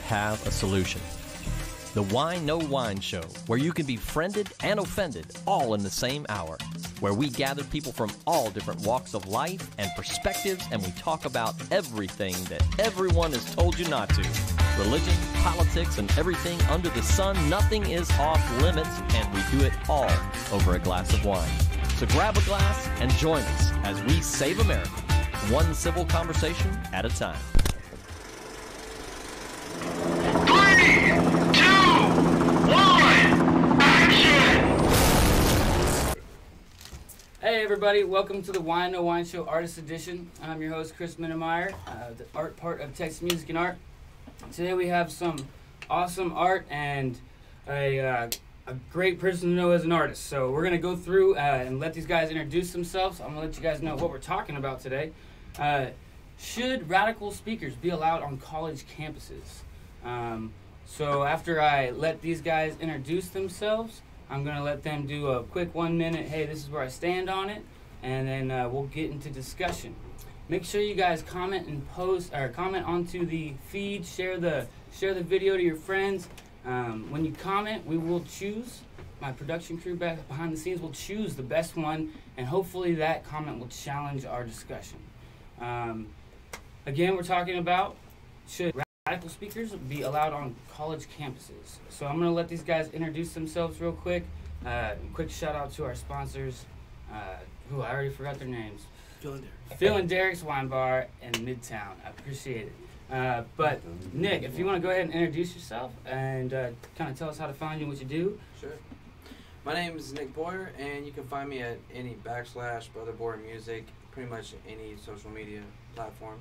have a solution. The Whine No Whine Show, where you can be friended and offended all in the same hour, where we gather people from all different walks of life and perspectives, and we talk about everything that everyone has told you not to. Religion, politics, and everything under the sun. Nothing is off limits, and we do it all over a glass of wine. So grab a glass and join us as we save America, one civil conversation at a time. 3, 2, 1, action! Hey everybody, welcome to the Whine No Whine Show Artist Edition. I'm your host, Chris Minamyer, the art part of Texas Music and Art. Today we have some awesome art and a great person to know as an artist. So we're going to go through and let these guys introduce themselves. I'm going to let you guys know what we're talking about today. Should radical speakers be allowed on college campuses? So after I let these guys introduce themselves, I'm going to let them do a quick 1 minute, hey, this is where I stand on it, and then we'll get into discussion. Make sure you guys comment and post, or comment onto the feed, share the video to your friends. When you comment, we will choose, my production crew back behind the scenes will choose the best one, and hopefully that comment will challenge our discussion. Again, we're talking about should radical speakers be allowed on college campuses. So I'm going to let these guys introduce themselves real quick. Quick shout out to our sponsors, who I already forgot their names. Phil and Derek's Wine Bar in Midtown. I appreciate it. But Nick, if you want to go ahead and introduce yourself and kind of tell us how to find you and what you do. Sure. My name is Nick Boyer, and you can find me at any / Brother Boyer Music, pretty much any social media platform.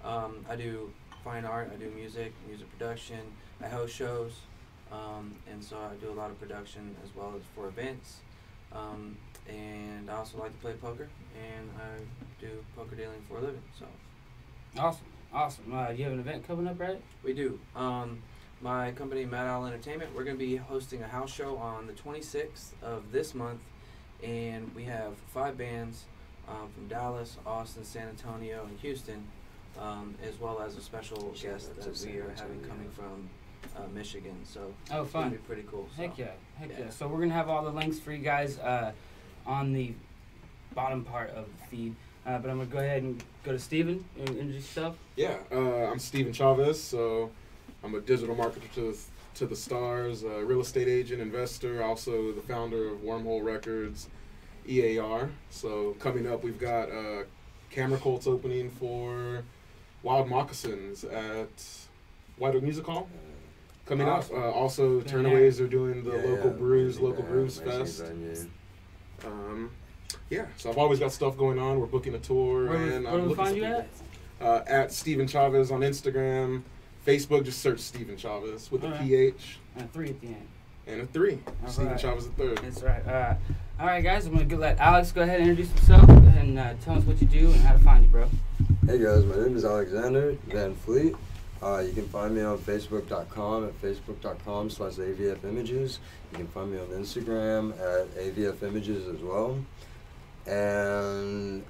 I do fine art, I do music production, I host shows, and so I do a lot of production as well as for events. And I also like to play poker, and I do poker dealing for a living. So, Awesome. You have an event coming up, right? We do. My company, Mad Owl Entertainment, we're going to be hosting a house show on the 26th of this month, and we have 5 bands from Dallas, Austin, San Antonio, and Houston, as well as a special guest that we are having coming from Michigan. So, fun. It's going to be pretty cool. So. Heck yeah. So we're going to have all the links for you guys on the bottom part of the feed. But I'm going to go ahead and go to Steven and introduce yourself. Yeah, I'm Steven Chavez, so I'm a digital marketer to the stars, a real estate agent, investor, also the founder of Wormhole Records, EAR. So coming up, we've got Camera Colts opening for Wild Moccasins at White Oak Music Hall. Coming up, also Turnaways are doing the local Brews Fest. Yeah, so I've always got stuff going on. We're booking a tour. Where do we find you at? At Steven Chavez on Instagram. Facebook, just search Steven Chavez with a PH. And a 3 at the end. And a 3. Steven Chavez III. That's right. All right, guys, I'm going to let Alex go ahead and introduce himself and tell us what you do and how to find you, bro. Hey, guys, my name is Alexander Van Fleet. You can find me on Facebook.com at Facebook.com/AVF Images. You can find me on Instagram at AVF Images as well. And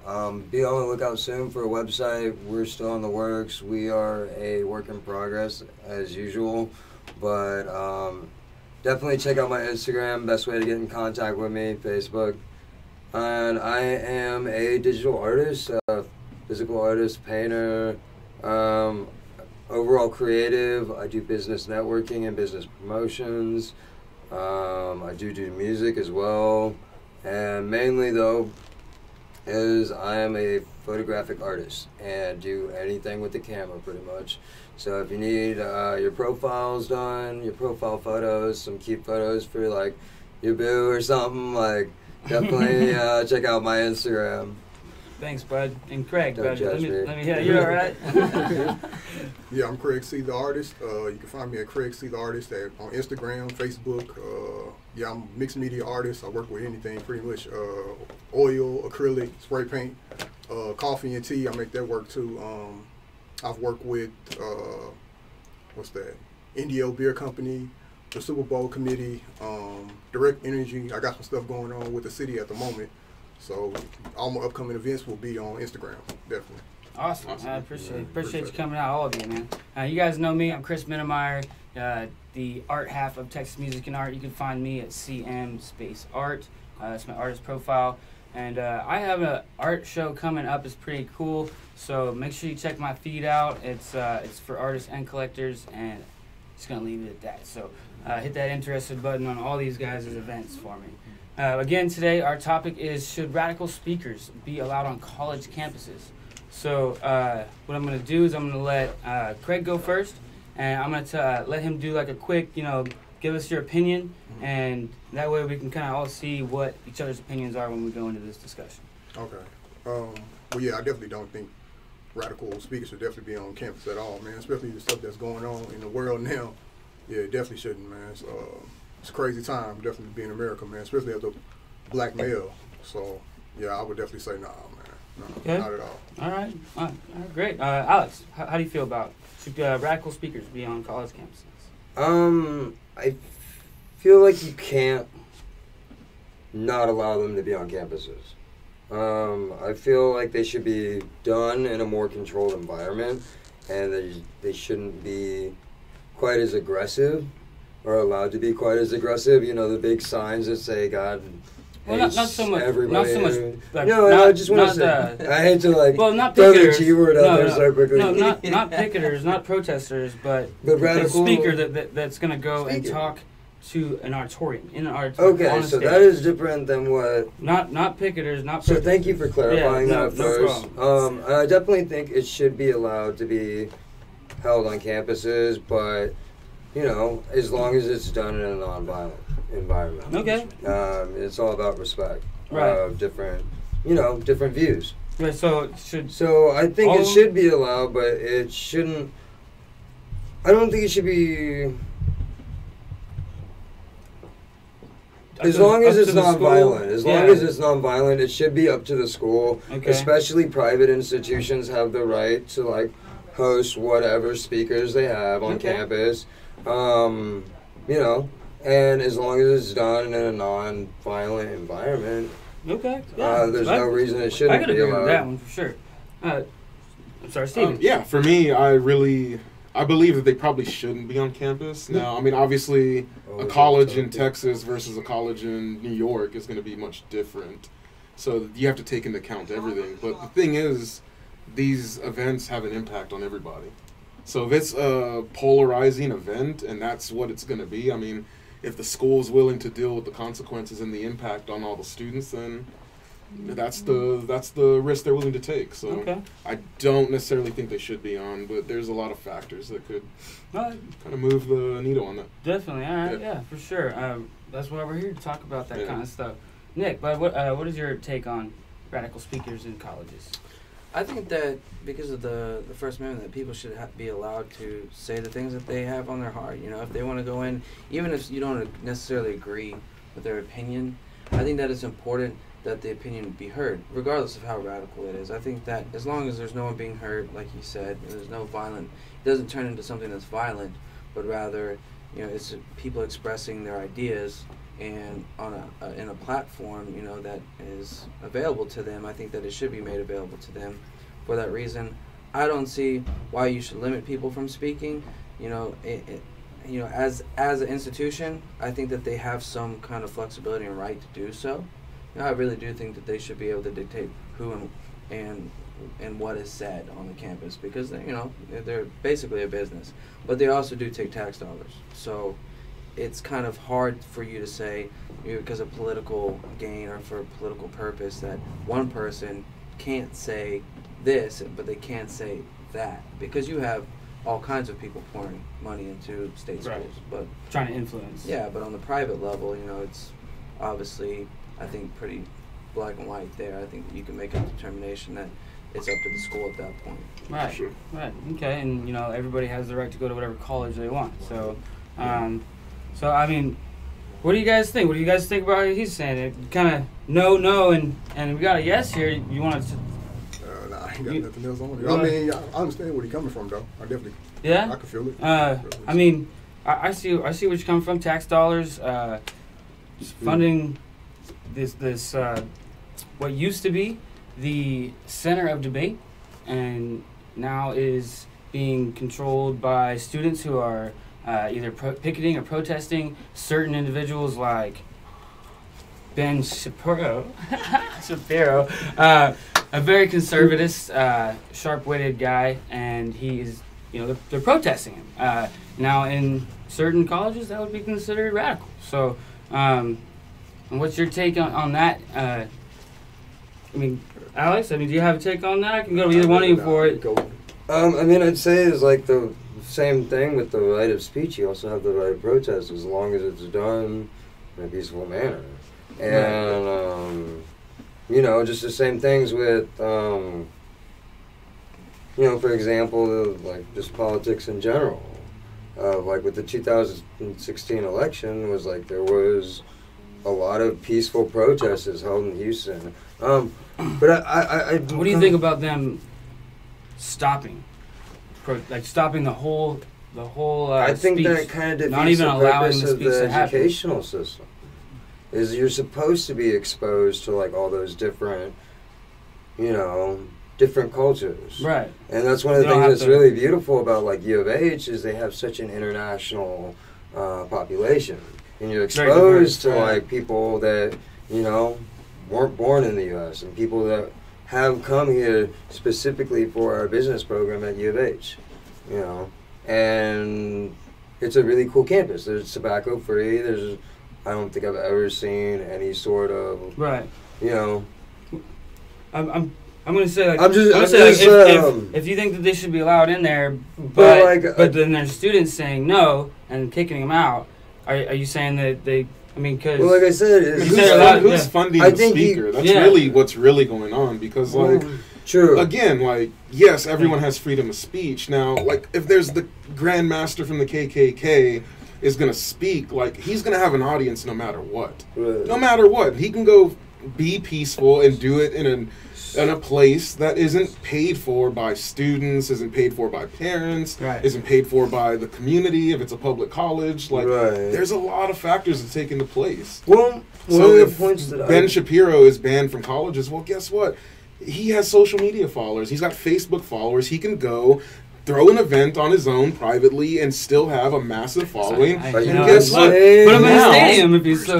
be on the lookout soon for a website. We're still in the works. We are a work in progress as usual, but definitely check out my Instagram. Best way to get in contact with me, Facebook. And I am a digital artist, physical artist, painter, overall creative. I do business networking and business promotions. I do music as well. And mainly, though, is I am a photographic artist and do anything with the camera pretty much. So if you need your profiles done, your profile photos, some cute photos for like your boo or something, like definitely check out my Instagram. Thanks, bud. And Craig, Don't judge me. let me hear you. All right? Yeah, I'm Craig C Theartist. You can find me at Craig C Theartist on Instagram, Facebook. Yeah, I'm a mixed media artist. I work with anything pretty much. Oil, acrylic, spray paint, coffee and tea. I make that work too. I've worked with, Indio Beer Company, the Super Bowl committee, Direct Energy. I got some stuff going on with the city at the moment. So all my upcoming events will be on Instagram, definitely. Awesome. Awesome. I appreciate Appreciate you it. coming out, all of you, man. You guys know me. I'm Chris Minamyer, the art half of Texas Music and Art. You can find me at CM_art. That's my artist profile. And I have an art show coming up. It's pretty cool. So make sure you check my feed out. It's for artists and collectors, and just gonna leave it at that. So hit that interested button on all these guys' events for me. Again, today our topic is, should radical speakers be allowed on college campuses? So what I'm going to do is I'm going to let Craig go first, and I'm going to let him do like a quick, give us your opinion, and that way we can kind of all see what each other's opinions are when we go into this discussion. Okay. Well, yeah, I definitely don't think radical speakers should definitely be on campus at all, man. Especially the stuff that's going on in the world now. Yeah, it definitely shouldn't, man. It's a crazy time, definitely to be in America, man. Especially as a black male. So yeah, I would definitely say nah, man. No, Okay. not at all. All right, great. Alex, how do you feel about should radical speakers be on college campuses? I feel like you can't not allow them to be on campuses. I feel like they should be done in a more controlled environment, and they shouldn't be quite as aggressive, or allowed to be quite as aggressive. The big signs that say God Well, not so much. everybody. Not so much. Like, I just want to say, I hate to well, not throw the picketers. G word out there so quickly. No, not picketers, not protesters, but But the radical speaker that's going to go and speaker. talk to an auditorium, in an auditorium. Okay, on a so stage. that is different than what. Not picketers, not So protesters. thank you for clarifying Yeah, that no first. problem. I definitely think it should be allowed to be held on campuses, but as long as it's done in a non-violent environment. Okay. It's all about respect Right. of different views. Right, so it should. So I think All it of should be allowed, but it shouldn't. I don't think it should be. As long as it's non-violent, it should be up to the school. Okay. Especially private institutions have the right to host whatever speakers they have on Okay. campus. And as long as it's done in a non-violent environment, Okay. there's no reason it I shouldn't could be agree allowed. with that one for sure. I'm sorry, Steven. Yeah, for me, I believe that they probably shouldn't be on campus. Now, obviously, a college in Texas versus a college in New York is going to be much different. So you have to take into account everything. But the thing is, these events have an impact on everybody. So if it's a polarizing event and that's what it's going to be, if the school is willing to deal with the consequences and the impact on all the students, then that's the risk they're willing to take. So Okay. I don't necessarily think they should be on, but there's a lot of factors that could All right. kind of move the needle on that. Definitely. All right. Yeah. Yeah, for sure. That's why we're here to talk about that Yeah. kind of stuff. Nick, but what is your take on radical speakers in colleges? I think that because of the First Amendment, that people should be allowed to say the things that they have on their heart. If they want to go in, even if you don't necessarily agree with their opinion, I think that it's important that the opinion be heard, regardless of how radical it is. I think that as long as there's no one being hurt, like you said, there's no violent, it doesn't turn into something that's violent, but rather, it's people expressing their ideas and in a platform, that is available to them. I think that it should be made available to them. For that reason, I don't see why you should limit people from speaking. As an institution, I think that they have some kind of flexibility and right to do so. I really do think that they should be able to dictate who and what is said on the campus, because they're basically a business, but they also do take tax dollars. So it's kind of hard for you to say, because of political gain or for a political purpose, that one person can't say this, but they can't say that, because you have all kinds of people pouring money into state Right. schools. But Trying to influence. yeah, but on the private level, it's obviously, I think, pretty black and white there. I think that you can make a determination that it's up to the school at that point. Right. Sure. Right. Okay. And everybody has the right to go to whatever college they want. So, what do you guys think? What do you guys think about what he's saying? It kind of no, and we got a yes here. You want to? Nah, I ain't got You- nothing else on it. you I understand where he's coming from, though. I definitely, Yeah. I can feel it. I see where you're coming from. Tax dollars, funding this what used to be the center of debate and now is being controlled by students who are either picketing or protesting certain individuals like Ben Shapiro, a very conservative, sharp-witted guy, and he's, they're protesting him. Now, in certain colleges, that would be considered radical. So, and what's your take on that? Alex, do you have a take on that? I can go to either one of you for it. I'd say it's like the same thing with the right of speech. You also have the right of protest as long as it's done in a peaceful manner. And, just the same things with, for example, like just politics in general. Like with the 2016 election, was like there was a lot of peaceful protests held in Houston. But I what do you think about them stopping the whole I think speech, that kind of defeats not even the allowing purpose the of speech the to happen? educational system. Is you're supposed to be exposed to like all those different, different cultures. Right. And that's one of the things that's really beautiful about like U of H is they have such an international population, and you're exposed to like people that weren't born in the U.S. and people that have come here specifically for our business program at U of H, and it's a really cool campus. There's tobacco free. I don't think I've ever seen any sort of I'm gonna say if you think that they should be allowed in there, but then there's students saying no and kicking them out. Are you saying that they? Because like I said, who's funding the speaker? That's really what's really going on. Because true. Again, yes, everyone has freedom of speech. Now, if there's the Grand Master from the KKK is going to speak, he's going to have an audience no matter what. Right. No matter what. He can go be peaceful and do it in a place that isn't paid for by students, isn't paid for by parents, isn't paid for by the community if it's a public college. There's a lot of factors that take into place. Well, so if Ben Shapiro is banned from colleges, well, guess what? He has social media followers. He's got Facebook followers. He can go throw an event on his own privately and still have a massive following. And guess what? Put him in a stadium if he's so,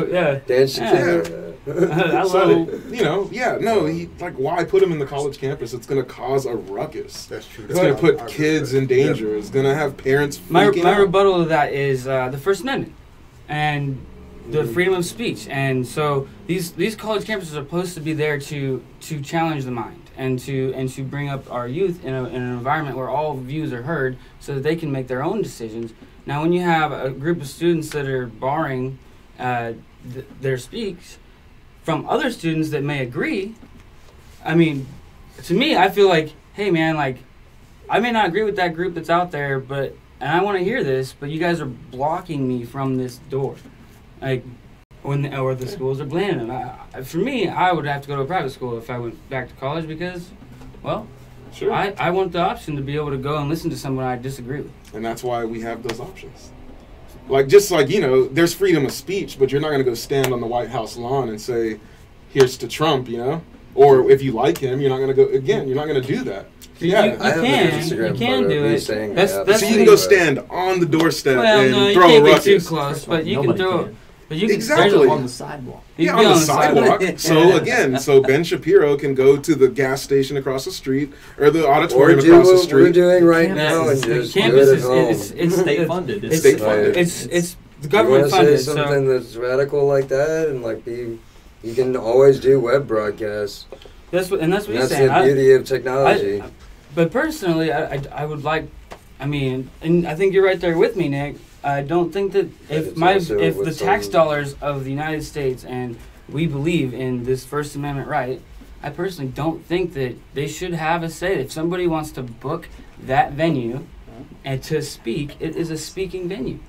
I love it. Why put him in the college campus? It's going to cause a ruckus. That's true. It's going to put kids in danger. It's going to have parents freaking My out. rebuttal to that is the First Amendment and the freedom of speech. And so these college campuses are supposed to be there to challenge the mind and to bring up our youth in an environment where all views are heard so that they can make their own decisions. Now, when you have a group of students that are barring their speech from other students that may agree, to me, I feel like, hey, man, I may not agree with that group that's out there, and I want to hear this, but you guys are blocking me from this door. Or the schools are banning them. For me, I would have to go to a private school if I went back to college because, sure. I want the option to be able to go and listen to someone I disagree with. And that's why we have those options. There's freedom of speech, but you're not going to go stand on the White House lawn and say, here's to Trump, Or if you like him, you're not going to go, again, you're not going to do that. You can do it. So you can go stand on the doorstep and throw a ruckus. You can't get too close, but you can throw it. Exactly. On the sidewalk. Yeah, on the sidewalk. So Ben Shapiro can go to the gas station across the street or the auditorium across the street. We're doing right now and just campus It's state funded. It's state funded. It's the government funded. Say something that's radical like that, and you can always do web broadcasts. That's what you're saying. That's the beauty of technology. But personally, I would like. And I think you're right there with me, Nick. I don't think that if the tax dollars of the United States and we believe in this First Amendment right, I personally don't think that they should have a say. If somebody wants to book that venue and to speak, it is a speaking venue.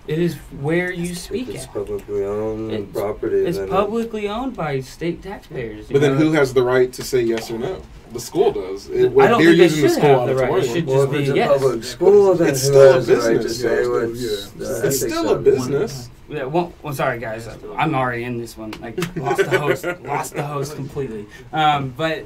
It is where you speak It's at. publicly owned property. It's publicly owned by state taxpayers. But then who has the right to say yes or no? The school does. I don't think they should have the right. It should just be yes. Public school, then it's who still has a the right to business. say It's still a business. Yeah, well, sorry guys, I'm already in this one. Lost the host completely. But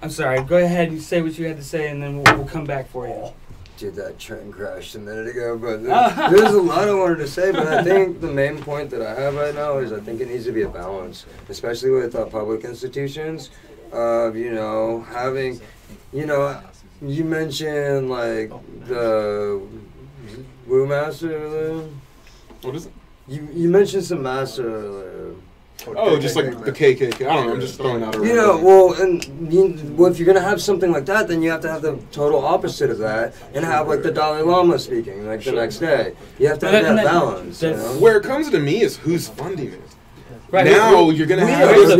I'm sorry. Go ahead and say what you had to say, and then we'll come back for you. Dude, that train crashed a minute ago, but there's a lot I wanted to say, but I think the main point that I have right now is I think it needs to be a balance, especially with public institutions, of, you know, having, you know, you mentioned, like, the Master. What is it? You mentioned some Master. Oh, just like the KKK. I don't know. I'm just throwing out a. You know, well, if you're gonna have something like that, then you have to have the total opposite of that, and have like the Dalai Lama speaking like the next day. You have to have that balance. You know? Where it comes to me is who's funding it. Right. Now you're gonna have because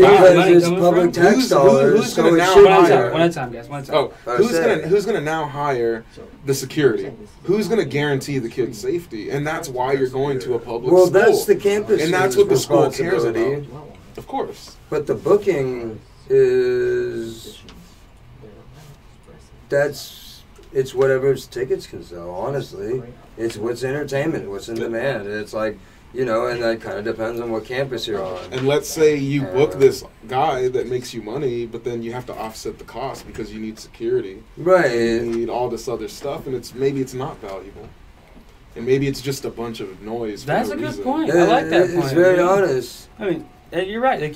it's public tax dollars. Who's gonna now hire? One at a time, guys. One at a time. Oh, who's gonna now hire the security? Who's gonna guarantee the kids' safety? And that's why you're going to a public school. Well, that's the campus, and that's what the school cares about. Of course. But the booking is it's whatever tickets can sell. Honestly, it's what's entertainment, what's in demand. It's like. You know, and that kind of depends on what campus you're on. And let's say you book this guy that makes you money, but then you have to offset the cost because you need security. Right. You need all this other stuff, and maybe it's not valuable. And maybe it's just a bunch of noise. That's a good point. I like that point. It's very honest. I mean, you're right. They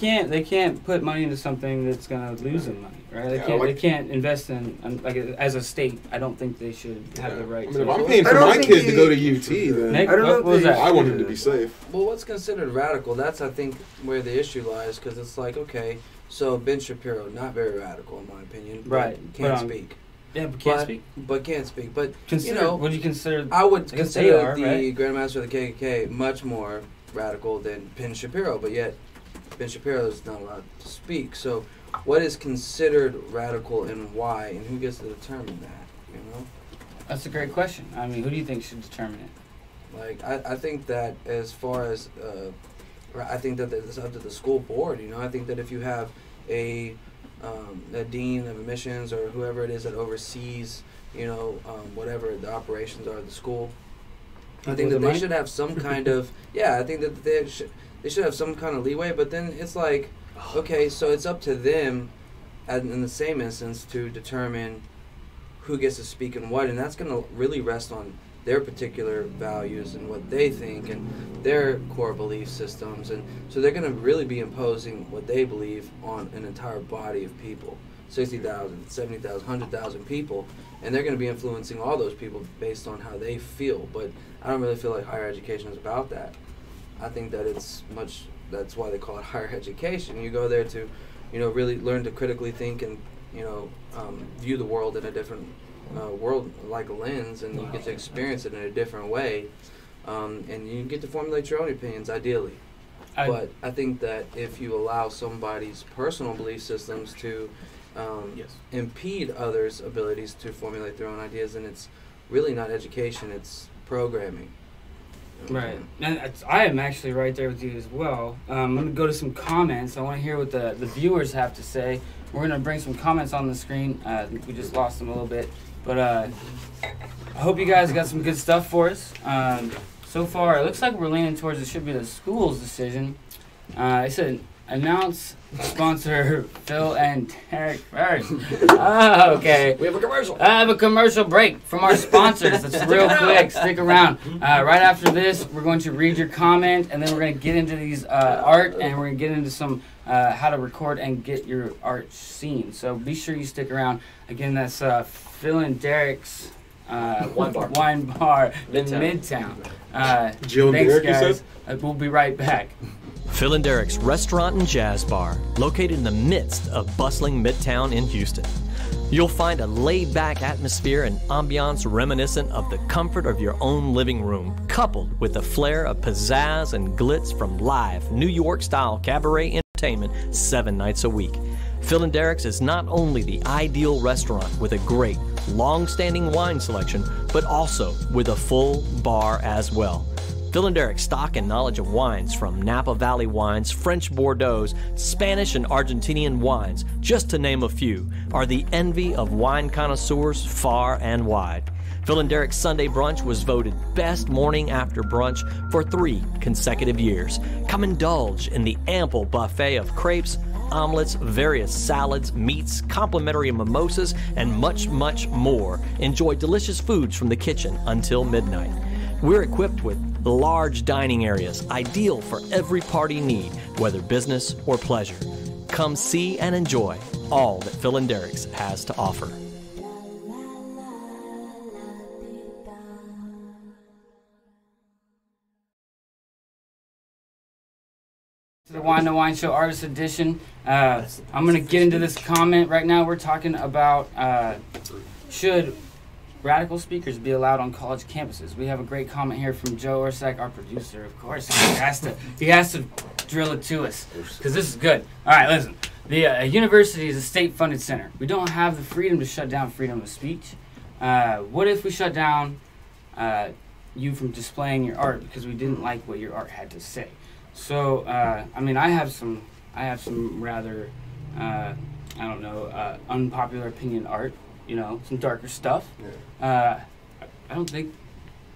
can't put money into something that's gonna lose them money, right? They can't invest in like as a state. I don't think they should have the right. I mean, if I'm paying for my kid to go to UT, then Nick, I don't know. I want him to be safe. Well, what's considered radical? That's I think where the issue lies, because it's like, okay, so Ben Shapiro, not very radical in my opinion, right? Can't speak. Yeah, but can't speak. But can't speak. But you know, would you consider? I would consider the right? Grandmaster of the KKK much more radical than Ben Shapiro, but yet Ben Shapiro is not allowed to speak. So, what is considered radical and why, and who gets to determine that? You know, that's a great question. I mean, who do you think should determine it? Like, I think that as far as I think that it's up to the school board. You know, I think that if you have a dean of admissions or whoever it is that oversees, you know, whatever the operations are of the school, I think that they should have some kind of I think that they should have some kind of leeway. But then it's like, okay, so it's up to them, in the same instance, to determine who gets to speak and what, and that's going to really rest on their particular values and what they think and their core belief systems. And so they're going to really be imposing what they believe on an entire body of people, 60,000, 70,000, 100,000 people, and they're going to be influencing all those people based on how they feel. But I don't really feel like higher education is about that. I think that that's why they call it higher education. You go there to, you know, really learn to critically think and, you know, view the world in a different world, like a lens, and you get to experience it in a different way, and you get to formulate your own opinions, ideally. But I think that if you allow somebody's personal belief systems to impede others' abilities to formulate their own ideas, then it's really not education, it's programming. Right, and I am actually right there with you as well. I'm going to go to some comments. I want to hear what the viewers have to say. We're going to bring some comments on the screen. We just lost them a little bit. But I hope you guys got some good stuff for us. So far, it looks like we're leaning towards it should be the school's decision. I said, announce sponsor Phil and Derek first. Okay. We have a commercial. I have a commercial break from our sponsors. It's real quick. Stick around. Right after this, we're going to read your comment, and then we're going to get into these art, and we're going to get into some how to record and get your art seen. So be sure you stick around. Again, that's Phil and Derek's Wine Bar in Midtown. Jill and thanks, Derek, guys. you said? We'll be right back. Phil and Derek's Restaurant and Jazz Bar, located in the midst of bustling Midtown in Houston. You'll find a laid-back atmosphere and ambiance reminiscent of the comfort of your own living room, coupled with a flair of pizzazz and glitz from live New York-style cabaret entertainment 7 nights a week. Phil and Derek's is not only the ideal restaurant with a great, long-standing wine selection, but also with a full bar as well. Phil and Derek's stock and knowledge of wines, from Napa Valley wines, French Bordeaux, Spanish and Argentinian wines, just to name a few, are the envy of wine connoisseurs far and wide. Phil and Derek's Sunday Brunch was voted best morning after brunch for 3 consecutive years. Come indulge in the ample buffet of crepes, omelets, various salads, meats, complimentary mimosas, and much, much more. Enjoy delicious foods from the kitchen until midnight. We're equipped with large dining areas, ideal for every party need, whether business or pleasure. Come see and enjoy all that Phil and Derek's has to offer. The Whine No Whine Show Artist Edition. I'm going to get into this comment right now. We're talking about should radical speakers be allowed on college campuses. We have a great comment here from Joe Orsak, our producer. Of course, he has to drill it to us because this is good. All right, listen. The university is a state-funded center. We don't have the freedom to shut down freedom of speech. What if we shut down you from displaying your art because we didn't like what your art had to say? So, I mean, I have some rather, unpopular opinion art, some darker stuff. Yeah. I don't think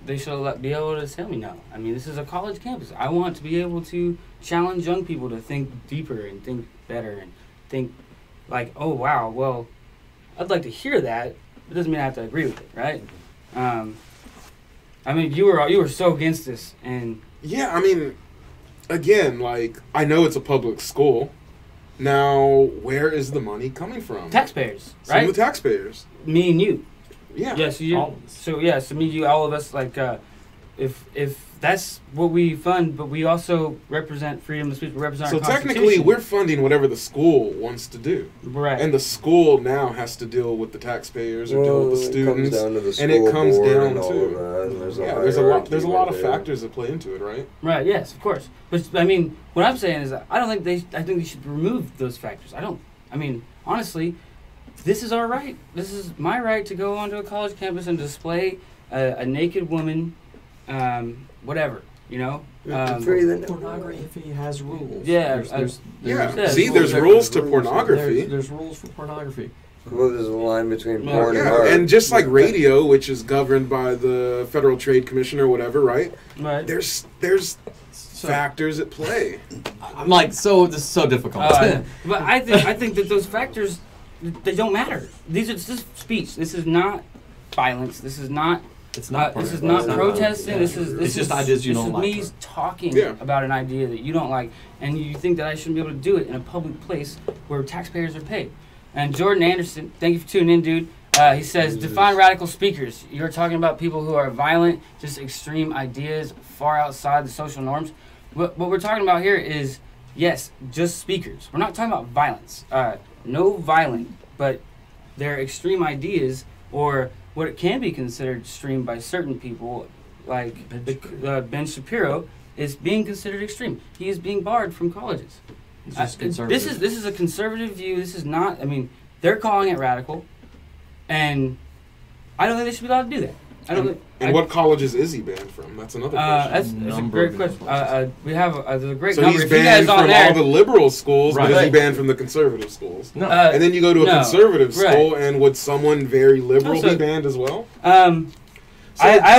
they should be able to tell me no. I mean, this is a college campus. I want to be able to challenge young people to think deeper and think better and think like, oh, wow, well, I'd like to hear that. It doesn't mean I have to agree with it, right? I mean, you were so against this, and... Yeah, I mean... Again, like, I know it's a public school. Now, where is the money coming from? Taxpayers, right? From the taxpayers. Me and you. Yeah. Yes, so me, you, all of us, like, if that's what we fund, but we also represent freedom of speech, we represent our Constitution. So technically, we're funding whatever the school wants to do. Right. And the school now has to deal with the taxpayers or deal with the students. It comes down to the school and it comes board down and all to of that, and there's a lot of factors that play into it, right? Right. Yes, of course. But I mean, what I'm saying is that I think they should remove those factors. I mean, honestly, this is our right. This is my right to go onto a college campus and display a naked woman, whatever, pornography has rules. Yeah. There's rules to pornography. There's rules for pornography. Well, there's a line between porn and art. And just like radio, which is governed by the Federal Trade Commission or whatever, right? Right. There's factors at play. I'm like, this is so difficult. But I think that those factors, they don't matter. This is speech. This is not violence. This is not. This is not protesting. This is just ideas you don't like. This is me talking about an idea that you don't like, and you think that I shouldn't be able to do it in a public place where taxpayers are paid. And Jordan Anderson, thank you for tuning in, dude. He says, define radical speakers. You're talking about people who are violent, just extreme ideas, far outside the social norms. What we're talking about here is, yes, just speakers. We're not talking about violence. No violent, but they're extreme ideas, or what it can be considered extreme by certain people, like Ben Shapiro, is being considered extreme. He is being barred from colleges. It's just conservative. This is a conservative view. This is not. I mean, they're calling it radical, and I don't think they should be allowed to do that. I don't. And what colleges is he banned from? That's another question. That's a great question. We have there's a great so number. he's banned from all the liberal schools, right. but is he banned from the conservative schools? No. And then you go to a conservative school, and would someone very liberal be banned as well? I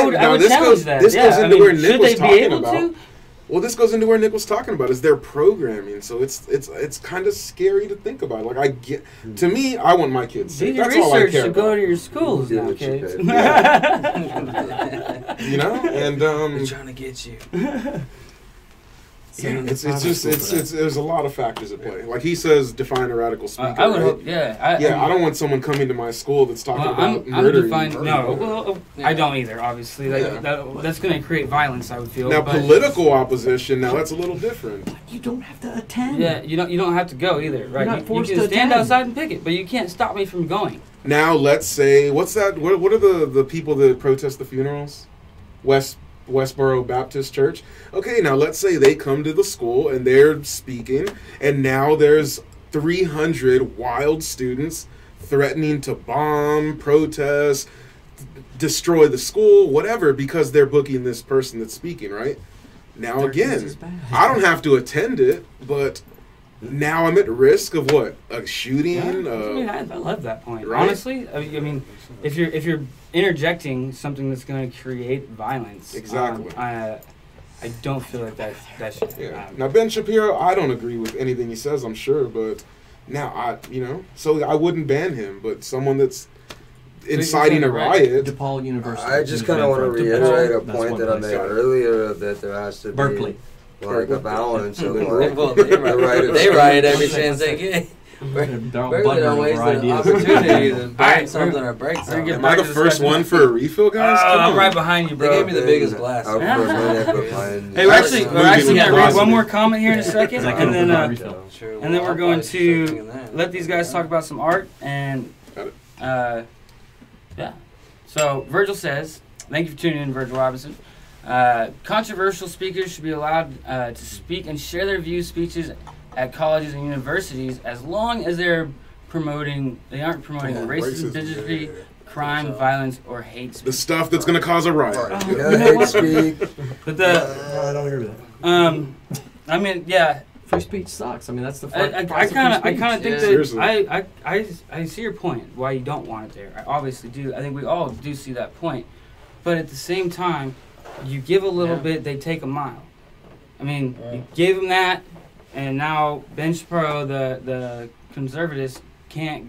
would challenge that. This goes into where Nick was talking about. To? Well, this goes into where Nick was talking about, is their programming. So it's kind of scary to think about. Like, to me, I want my kids safe. That's all I care about. Go to your schools now, kids. And They're trying to get you. There's a lot of factors at play. Like he says, define a radical speaker. I would hope, I don't want someone coming to my school that's talking about murdering. I don't either. Obviously, that's going to create violence. I would feel. Now, political opposition. Now that's a little different. You don't have to attend. Yeah, you don't have to go either, right? You're not forced you can to stand attend. outside and picket, but you can't stop me from going. Now, let's say, what's that? What are the people that protest the funerals? Westboro Baptist Church. Okay, now let's say they come to the school and they're speaking, and now there's 300 wild students threatening to bomb, protest, destroy the school, whatever, because they're booking this person that's speaking, right? Now again, I don't have to attend it, but now I'm at risk of what? A shooting? I love that point. Right? Honestly, I mean, if you're interjecting something that's going to create violence, exactly. I don't feel like that should. Yeah. Now Ben Shapiro, I don't agree with anything he says, I'm sure, but now so I wouldn't ban him, but someone that's inciting a riot. DePaul University. I just kind of want to reiterate a point that I made earlier, that there has to be Berkeley. like a balance of the Well, they riot every chance they get. They're all Berkeley don't butthurt waste over the ideas. opportunity to burn Alright, something or break something. get Am I the first one for a refill, guys? Come I'm on. right behind you, They bro. gave me the biggest glass. Out for a minute, but mine. Hey, we're actually Moving gonna read velocity. one more comment here in a second, I couldn't and then afford my refill. Sure, and then well, we're going I'll probably start to thinking that. let these guys talk about some art and Got it. yeah. So Virgil says, "Thank you for tuning in, Virgil Robinson. Controversial speakers should be allowed to speak and share their views, speeches at colleges and universities, as long as they aren't promoting racism, bigotry, crime, violence, or hate speech." The stuff that's going to cause a riot. Right. You know Hate what? speak. But No, I don't agree with that. I mean, yeah. Free speech sucks. I mean, that's the I price of kind of free speech. think Yeah. that Seriously. I see your point why you don't want it there. I obviously do. I think we all do see that point, but at the same time, you give a little bit, they take a mile. I mean, you gave them that, and now Ben Shapiro, the conservatives can't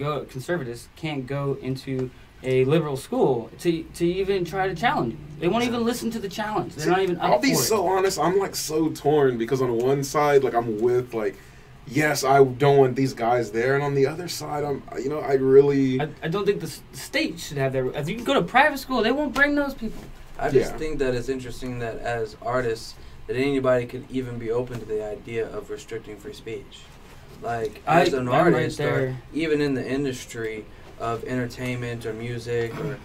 go into a liberal school to even try to challenge. They won't even listen to the challenge. They're not even up I'll be for so it. honest, I'm like so torn because on one side, like I'm with like, yes, I don't want these guys there, and on the other side, I really. I don't think the state should have their. If you can go to private school, they won't bring those people. I just think that it's interesting that as artists, that anybody could even be open to the idea of restricting free speech. Like, as an artist, or even in the industry of entertainment or music or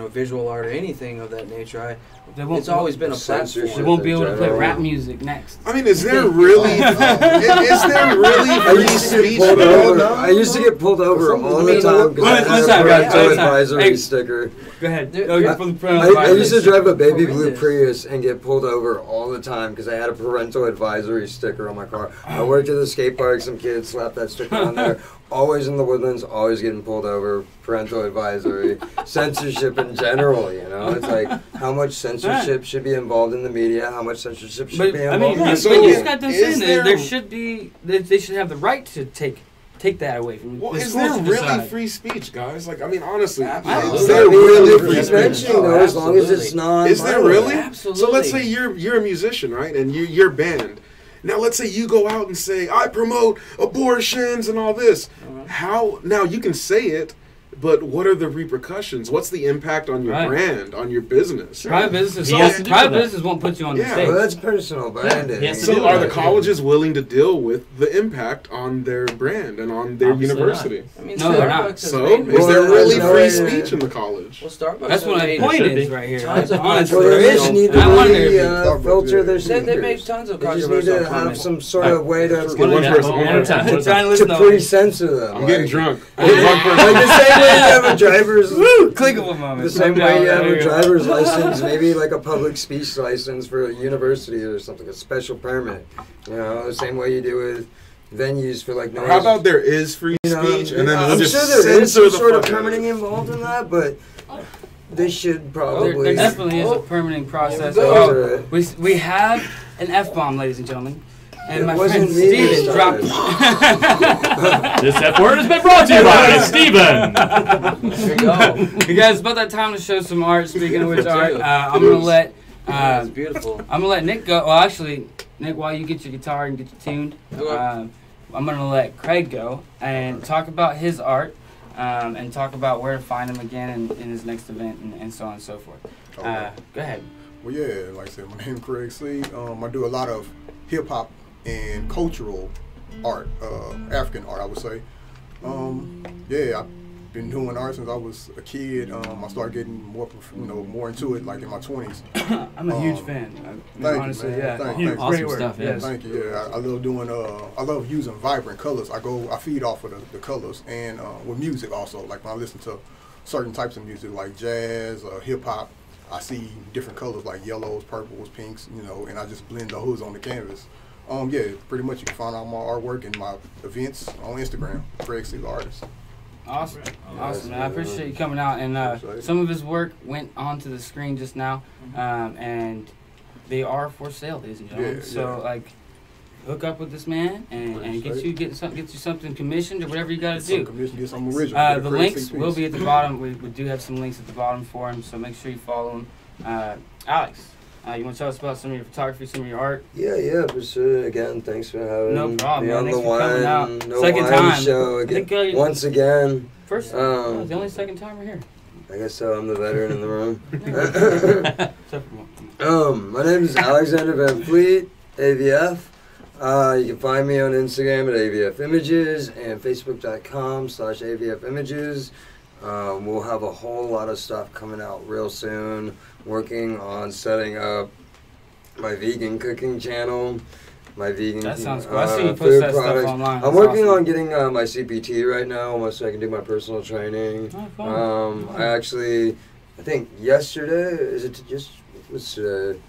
visual art or anything of that nature, it's always been a platform. They won't be able to play rap music next. I mean, is there really free speech? I used to get pulled over all the time because I had a parental advisory sticker. Go ahead. I used to drive a baby blue Prius and get pulled over all the time because I had a parental advisory sticker on my car. I worked at the skate park. Some kids slapped that sticker on there. Always in the Woodlands, always getting pulled over. Parental advisory. Censorship in general, It's like how much censorship should be involved in the media, how much censorship should be involved in the but school. you just got done saying that there should be, they should have the right to take that away from you. Well, The is schools there should really decide. free speech, guys? Like, I mean, honestly, Absolutely. is there really free He's speech? mentioning though, as long as it's not. Is there really? Absolutely. So let's say you're a musician, right? And you're band. Now let's say you go out and say, I promote abortions and all this. How now you can say it, but what are the repercussions? What's the impact on your brand, on your business? Private businesses, Private business won't put you on the stage. Well, that's personal branding. Yes, So are the colleges willing to deal with the impact on their brand and on their Obviously university? I mean, No, they're not. Starbucks has So made is there Well, really there's free no way- speech in the college? Well, Starbucks. That's what has my made- point should is be. right here. Tons of Honestly, Well, there they is. just need I wonder to if filter their They make speakers. tons of They just need controversial to have comments. some sort of way to One person, one person. I'm trying to listen to to all this. pre-censor them. I'm getting like- drunk. Like the same way you have a driver's Clickable moment. the same way you have a driver's license, maybe like a public speech license for a university or something, a special permit. The same way you do with venues for like noise. How about there is free You know, speech and then we'll I'm just sure there is censor some the sort of fuck out of permitting it. involved in that, but they should probably. There definitely is a permitting process. Filter Oh, it. we have an F-bomb, ladies and gentlemen. And It my wasn't friend me that Steven dropped This F word has been brought to you by Steven. There you go. You guys, it's about that time to show some art. Speaking of which art, Dude. I'm gonna let It's beautiful. I'm gonna let Nick go. Well, actually, Nick, while you get your guitar and get you tuned, Okay. I'm gonna let Craig go and talk about his art and talk about where to find him again in his next event and so on and so forth. Okay. Go ahead. Well, yeah, like I said, my name is Craig C. I do a lot of hip hop and cultural art, African art, I would say. Yeah, I've been doing art since I was a kid. I started getting more, more into it, like in my 20s. I'm a huge fan. Thank Honestly, you, man. yeah. Thank Huge. you. Awesome Great work. stuff, yeah. Yes. Thank you. Yeah, I love doing. I love using vibrant colors. I feed off of the colors, and with music also. Like when I listen to certain types of music, like jazz, hip hop, I see different colors like yellows, purples, pinks. And I just blend those on the canvas. Yeah, pretty much you can find out my artwork and my events on Instagram, Craig C Theartist. Awesome, awesome. Man. I appreciate you coming out. And some of his work went onto the screen just now, and they are for sale, ladies and gentlemen. Yeah, so yeah. like, hook up with this man and get you something commissioned or whatever you got to Some do. commission, get some original. Get a The Craig links C will piece. be at the bottom. We do have some links at the bottom for him, so make sure you follow him. Alex, you want to tell us about some of your photography, some of your art? Yeah, for sure. Again, thanks for having No problem, me man. on Thanks the for coming out. Whine, No Second Whine time. show I again. think, Once again. First, the only second time we're here. I guess so. I'm the veteran in the room. Except for one. My name is Alexander Van Fleet, AVF. You can find me on Instagram at AVF Images and Facebook.com/AVF Images. We'll have a whole lot of stuff coming out real soon. Working on setting up my vegan cooking channel. My vegan That sounds cool. I see you post food that stuff products. online. I'm That's working awesome. on getting my CPT right now, almost so I can do my personal training. Oh, fun. I actually, I think yesterday, what's today?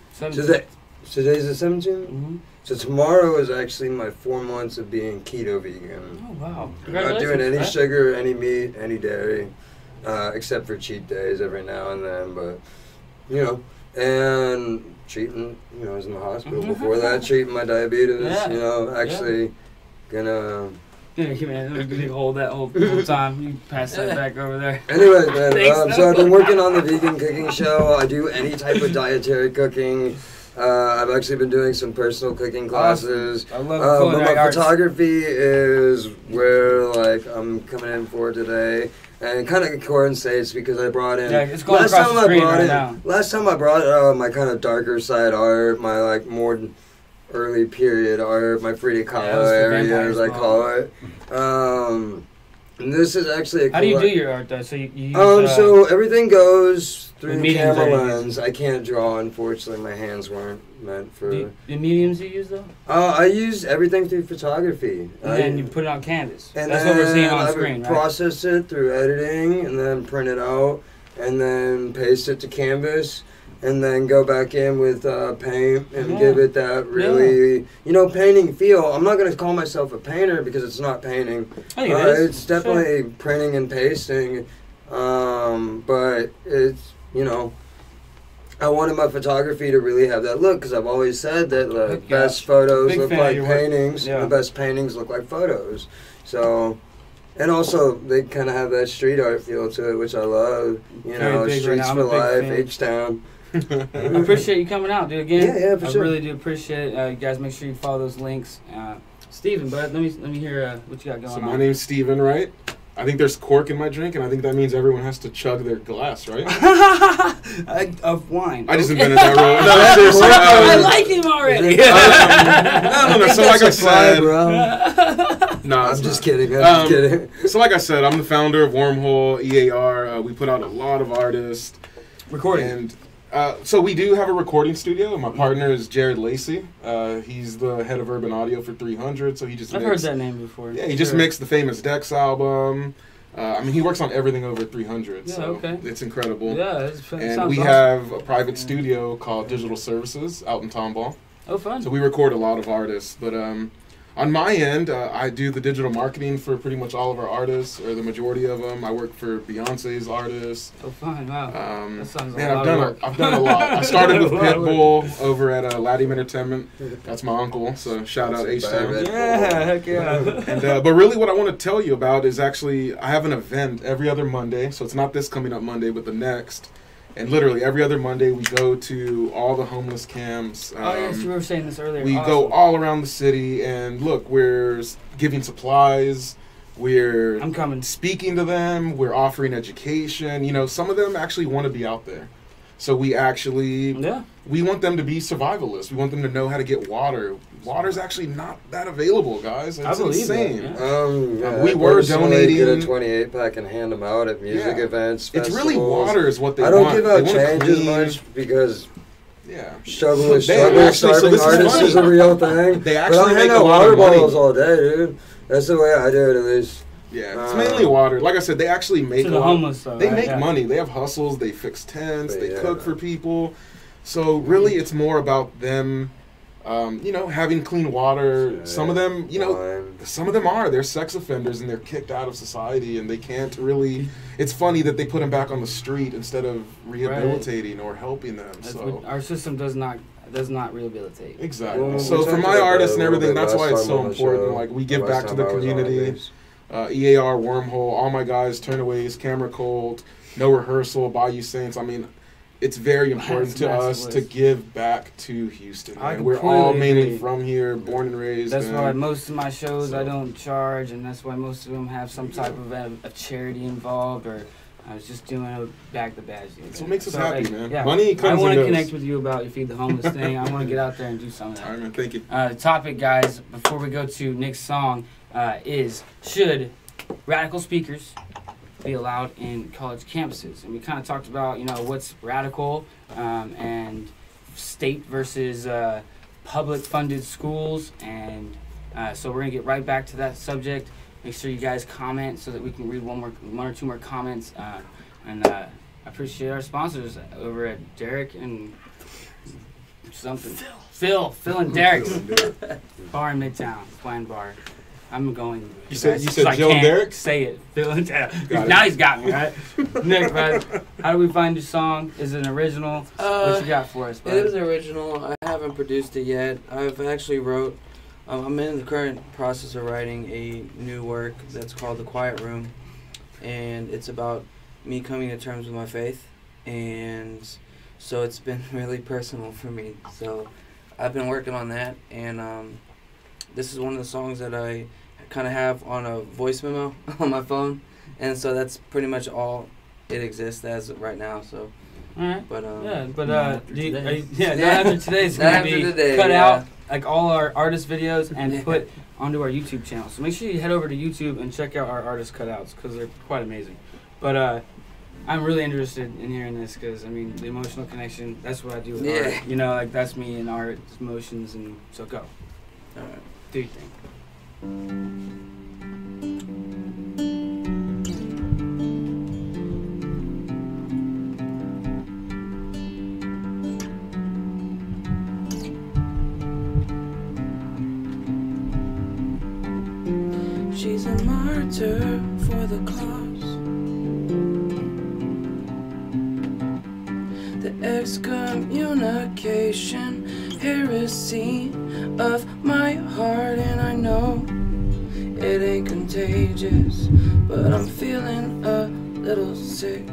Today's the 17th? Mm-hmm. So tomorrow is actually my 4 months of being keto vegan. Oh, wow. I'm not doing any sugar, any meat, any dairy, except for cheat days every now and then, but, you know, and treating, you know, I was in the hospital before that, treating my diabetes, you know, actually gonna... Yeah, man, let me hold that whole time. You pass that back over there. Anyways, man, Thanks, so I've been working on the vegan cooking show. I do any type of dietary cooking. I've actually been doing some personal cooking classes. Awesome. I love But culinary my arts. photography is where, like, I'm coming in for today. And kind of coincides because I brought in... Yeah, it's going across the screen right now. Last time I brought my kind of darker side art, my, like, more early period art, my Frida Kahlo area, as I call it. And this is actually a How do you do your art, though? So you use... so everything goes through the mediums camera that you lens. I can't draw, unfortunately. My hands weren't meant for... The mediums you use, though? I use everything through photography. And then you put it on canvas. And That's what we're seeing on I screen, right? process it through editing, and then print it out, and then paste it to canvas, and then go back in with paint and give it that really, you know, painting feel. I'm not going to call myself a painter because it's not painting. It's definitely printing and pasting, but it's, you know, I wanted my photography to really have that look because I've always said that the best photos look like paintings, and the best paintings look like photos. So, and also they kind of have that street art feel to it, which I love. You know, Streets for Life, H-Town. I appreciate you coming out, dude. Again, yeah, for sure. I really do appreciate it. You guys, make sure you follow those links. Steven, bud, let me hear what you got going on. So my name's Steven, right? I think there's cork in my drink, and I think that means everyone has to chug their glass, right? Of wine. I just invented that rule. No, seriously. I like him already. No. So like I said, no, I'm just kidding. I'm just kidding. So like I said, I'm the founder of Wormhole EAR. We put out a lot of artists. Recording. And so we do have a recording studio. My partner is Jared Lacey. He's the head of urban audio for 300. So he just I've heard that name before. Yeah, he just mixed the famous Dex album. I mean, he works on everything over 300. Yeah, so okay. It's incredible. Yeah, and we have a private studio called Digital Services out in Tomball. Oh, fun. So we record a lot of artists. But on my end, I do the digital marketing for pretty much all of our artists, or the majority of them. I work for Beyonce's artists. Oh, fine. Wow. That sounds Man, like I've done a lot. I started with Pitbull over at Latium Entertainment. That's my uncle, so shout out H-Town. Yeah, heck yeah. And but really what I want to tell you about is actually I have an event every other Monday. So it's not this coming up Monday, but the next. And literally every other Monday we go to all the homeless camps. Oh, yes, you were saying this earlier. We go all around the city, and look, we're giving supplies. We're speaking to them. We're offering education. You know, some of them actually want to be out there. So we actually, we want them to be survivalists. We want them to know how to get water. Water's actually not that available, guys. It's insane. We were donating. Get a 28-pack and hand them out at music events, festivals. It's really water is what they want. I don't give out change as much because struggle with starving artists is a real thing. They actually make a lot of water bottles all day, dude. That's the way I do it, at least. Yeah, it's mainly water. Like I said, they actually make to the homeless, though, they make money. They have hustles. They fix tents. They cook for people. So really, it's more about them you know, having clean water. Shit. Some of them, you know, Whine. some of them they're sex offenders and they're kicked out of society and they can't really. It's funny that they put them back on the street instead of rehabilitating or helping them. That's So what, our system does not rehabilitate. exactly. Well, So we for talked my about artists that and a little everything, bit that's why last it's so time on the important. show. Like we give Last back to time the I was on community. Mondays. EAR, Wormhole, all my guys, Turnaways, Camera Cold, No Rehearsal, Bayou Saints. I mean, it's very important That's to a massive us to list. give back to Houston. I Man. We're all completely mainly agree. from here, born and raised. That's man. why most of my shows I So- don't charge, and that's why most of them have some type of a charity involved, or I was just doing a back the badge. That's what makes us So, happy, like, man. Yeah, Money I comes want and to goes. connect with you about your Feed the Homeless thing. I want to get out there and do some of All right, that. man. Thank you. The topic, guys, before we go to Nick's song, is should radical speakers be allowed in college campuses? And we kind of talked about, you know, what's radical and state versus public funded schools. And so we're going to get right back to that subject. Make sure you guys comment so that we can read one or two more comments. And I appreciate our sponsors over at Derek and something. Phil and Derek's bar in Midtown, Whine Bar. I'm going. You said because I Joe and can't Derek? Say it. Phil and Derek. Got it. Now he's got me, right? Nick, bud, how do we find your song? Is it an original? What you got for us, bud? It is original. I haven't produced it yet. I've actually wrote. I'm in the current process of writing a new work that's called The Quiet Room, and it's about me coming to terms with my faith, and so it's been really personal for me. So I've been working on that, and this is one of the songs that I kind of have on a voice memo on my phone, and so that's pretty much all it exists as right now. So, All right. but Yeah, but Not after do you, today. are you, yeah, not after today. It's Not gonna after be today, cut yeah. out like all our artist videos and Yeah. put onto our YouTube channel. So make sure you head over to YouTube and check out our artist cutouts because they're quite amazing. But I'm really interested in hearing this because I mean the emotional connection—that's what I do with Yeah. art. You know, like that's me in art, it's emotions, and so go, all right. do your thing. She's a martyr for the cause. The excommunication, heresy of my heart, and I know it ain't contagious, but I'm feeling a little sick.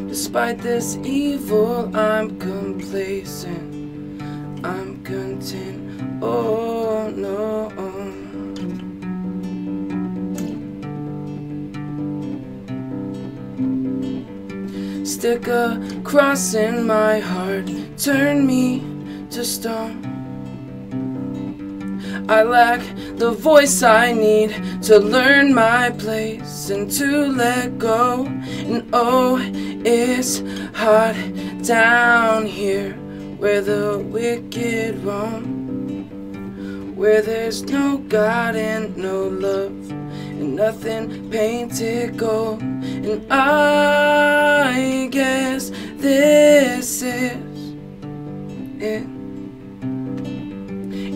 Despite this evil, I'm complacent. I'm content. Oh no. Stick a cross in my heart, turn me to stone. I lack the voice I need to learn my place and to let go. And oh, it's hot down here where the wicked roam, where there's no God and no love and nothing painted gold. And I guess this is it.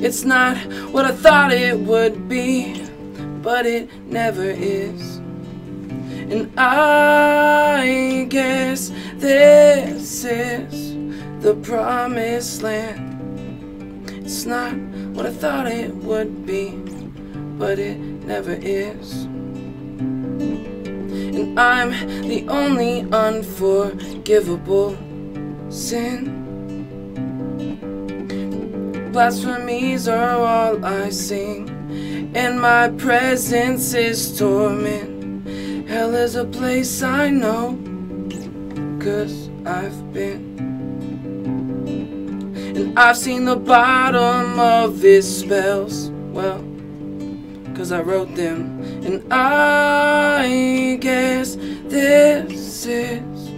It's not what I thought it would be, but it never is. And I guess this is the promised land. It's not what I thought it would be, but it never is. And I'm the only unforgivable sin. Blasphemies are all I sing, and my presence is torment. Hell is a place I know, 'cause I've been. And I've seen the bottom of his spells, well, 'cause I wrote them. And I guess this is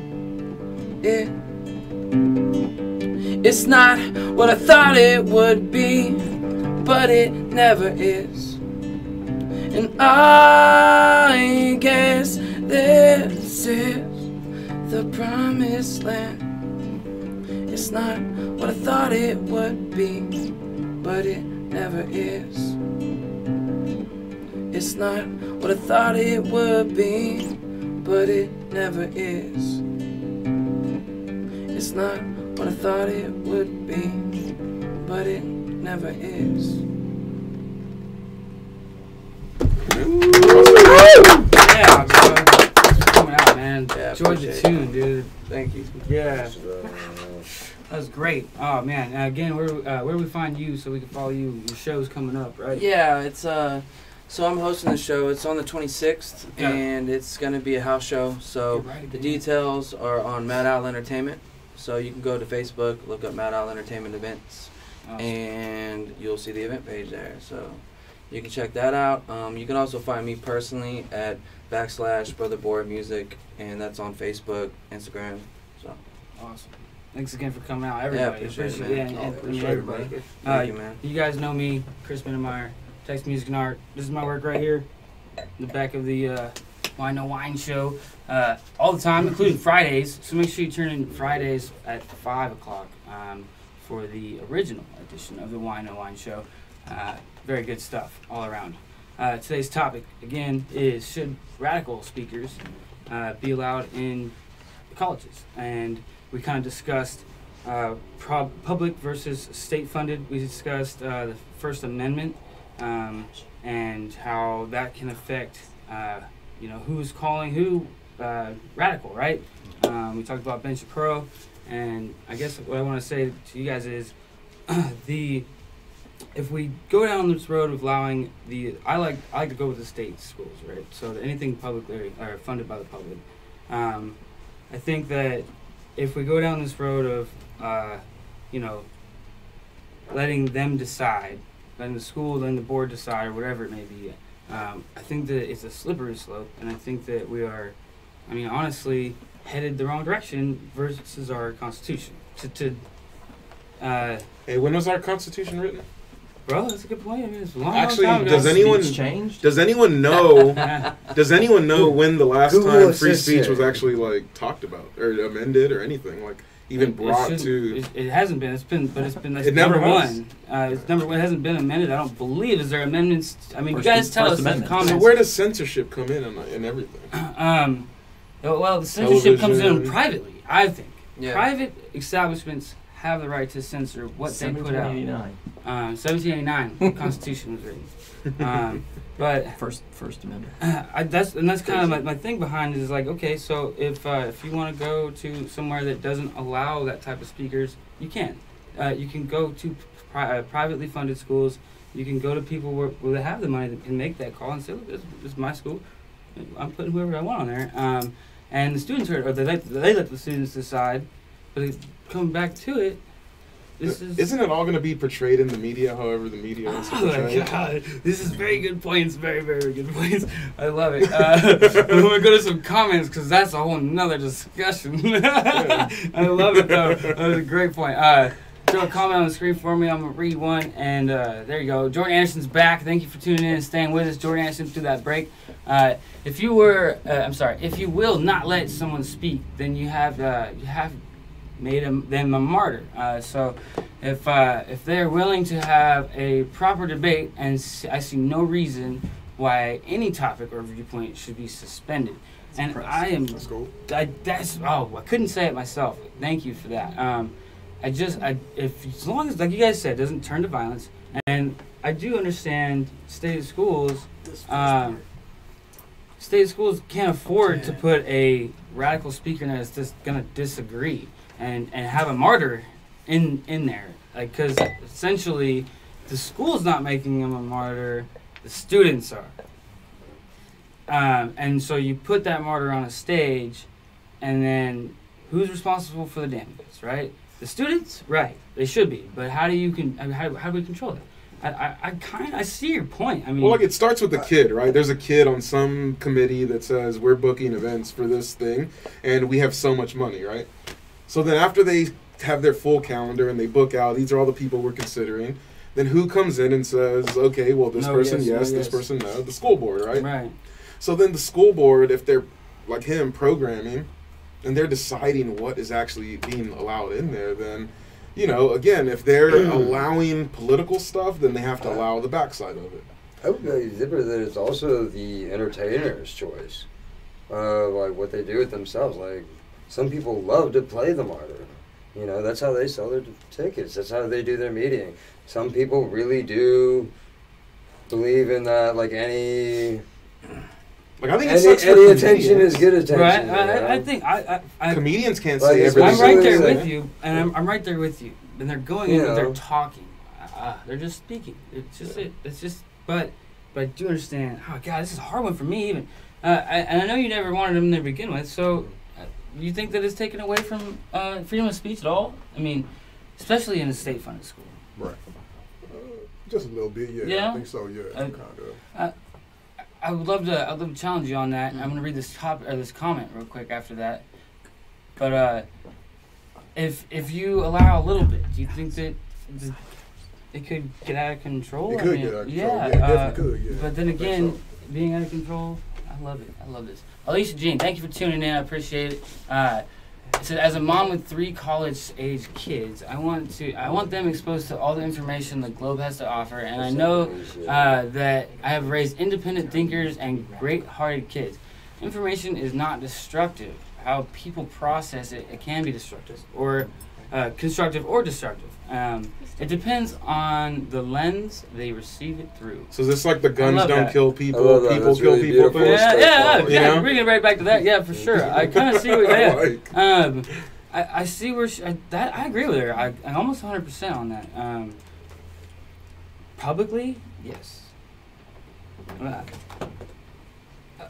it. It's not what I thought it would be, but it never is. And I guess this is the promised land. It's not what I thought it would be, but it never is. It's not what I thought it would be, but it never is. It's not what I thought it would be, but it never is. Yeah, bro. Coming out, man. Yeah, Enjoyed the tune, dude. Thank you. Yeah. That was great. Oh, man. Again, where do we find you so we can follow you? Your show's coming up, right? Yeah, it's so I'm hosting the show. It's on the 26th, Yeah. and it's gonna be a house show. So You're right, the dude. details are on Mad Owl Entertainment. So you can go to Facebook, look up Mad Owl Entertainment events, Awesome. and you'll see the event page there. So you can check that out. You can also find me personally at /BrotherBoy Music, and that's on Facebook, Instagram. So Awesome. Thanks again for coming out, everybody. appreciate it, man. Yeah, and Appreciate it, everybody. man. thank you, man. You guys know me, Chris Minamyer, Text Music and Art. This is my work right here, in the back of the Whine No Whine show, all the time, including Fridays. So make sure you turn in Fridays at 5 o'clock for the original edition of the Whine No Whine show. Very good stuff all around. Today's topic, again, is should radical speakers be allowed in colleges? And we kind of discussed public versus state-funded. We discussed the First Amendment and how that can affect, who's calling who radical, right? We talked about Ben Shapiro, and I guess what I want to say to you guys is if we go down this road of allowing I like to go with the state schools, right? So anything publicly or funded by the public. I think that if we go down this road of, letting them decide, letting the school, letting the board decide, or whatever it may be, I think that it's a slippery slope, and I think that we are, honestly, headed the wrong direction versus our Constitution. Hey, when was our Constitution written? Bro, that's a good point. It's a long Actually, time ago. does anyone changed? Does anyone know? Does anyone know when the last Google time free assist speech it. was actually talked about or amended or anything even brought to? It hasn't been. It's been It never number was. one. It's number one. It hasn't been amended. I don't believe. Is there amendments? You First- guys tell First us in the Amendment. comments. So where does censorship come in and everything? Well, the censorship comes in Television. privately. I think Yeah. private establishments have the right to censor what they put out. 1789. 1789, Constitution was written. But First Amendment. that's kind of my thing behind it is okay, so if you want to go to somewhere that doesn't allow that type of speakers, you can. You can go to privately funded schools. You can go to people where they have the money that can make that call and say, look, this is my school. I'm putting whoever I want on there. And the students they let the students decide. But coming back to it, Isn't it all going to be portrayed in the media, however the media wants to Oh portray my it? God, this is very good points. Very, very good points. I love it. I'm gonna go to some comments because that's a whole nother discussion. I love it though. That was a great point. Throw a comment on the screen for me. I'm gonna read one, and there you go. Jordan Anderson's back. Thank you for tuning in and staying with us. Jordan Anderson through that break. If you will not let someone speak, then you have made them a martyr. So if they're willing to have a proper debate, and I see no reason why any topic or viewpoint should be suspended. And I am. Let's go. I couldn't say it myself. Thank you for that. If as long as, like you guys said, doesn't turn to violence, and I do understand state schools. State schools can't afford to put a radical speaker in there that's just gonna disagree and have a martyr in there, because essentially the school's not making him a martyr, the students are. And so you put that martyr on a stage, and then who's responsible for the damages, right? The students, right? They should be, but how do we control that? I see your point. Well, it starts with the kid, right? There's a kid on some committee that says we're booking events for this thing, and we have so much money, right? So then after they have their full calendar and they book out, these are all the people we're considering, then who comes in and says, okay, well, this person, yes, this person, no? The school board, right? Right. So then the school board, if they're like him programming, and they're deciding what is actually being allowed in there, then you know, again, if they're allowing political stuff, then they have to allow the backside of it. I would beg to differ that it's also the entertainer's choice, like what they do with themselves. Like some people love to play the martyr. You know, that's how they sell their tickets. That's how they do their meeting. Some people really do believe in that, like any. Like I think any attention is good attention. Right. You know? I think comedians can't like say everything. I'm right there with you, and I'm right there with you. And they're going in and they're talking. They're just speaking. It's just it. It's just. But I do understand. Oh God, this is a hard one for me even. And I know you never wanted them to begin with. So, you think that it's taken away from freedom of speech at all? I mean, especially in a state-funded school. Right. Just a little bit, yeah. Yeah? I think so, yeah. Kind of. I'd love to challenge you on that. I'm gonna read this comment real quick after that. But if you allow a little bit, do you think that it could get out of control? It could get out of control. Yeah, it definitely could. Yeah. But then again, being out of control, I love it. I love this. Alicia Jean, thank you for tuning in. I appreciate it. It said, as a mom with 3 college-age kids, I want them exposed to all the information the Globe has to offer, and I know that I have raised independent thinkers and great-hearted kids. Information is not destructive. How people process it, it can be destructive, or constructive or destructive. It depends on the lens they receive it through. So is this like the guns don't kill people, people kill really people thing? Yeah, bring it right back to that. Yeah, for sure. I kind of see what. I see where I agree with her. I'm almost 100% on that. Publicly, yes.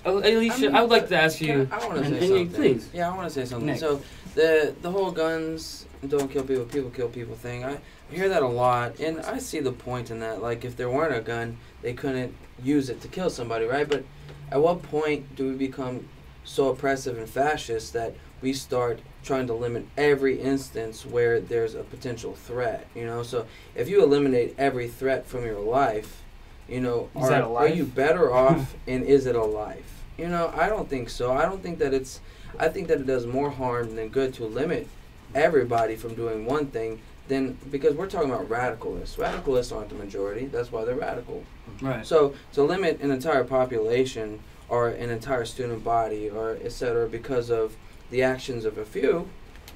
Alicia, I would like to ask you. I want to say something. Please. Yeah, I want to say something. Nick. So the whole guns don't kill people kill people thing. I hear that a lot, and I see the point in that. Like, if there weren't a gun, they couldn't use it to kill somebody, right? But at what point do we become so oppressive and fascist that we start trying to limit every instance where there's a potential threat? You know, so if you eliminate every threat from your life, you know, are you better off, and is it a life? You know, I don't think so. I don't think that it's. I think that it does more harm than good to limit everybody from doing one thing. Then, because we're talking about radicalists. Radicalists aren't the majority. That's why they're radical. Right. So to limit an entire population or an entire student body or et cetera because of the actions of a few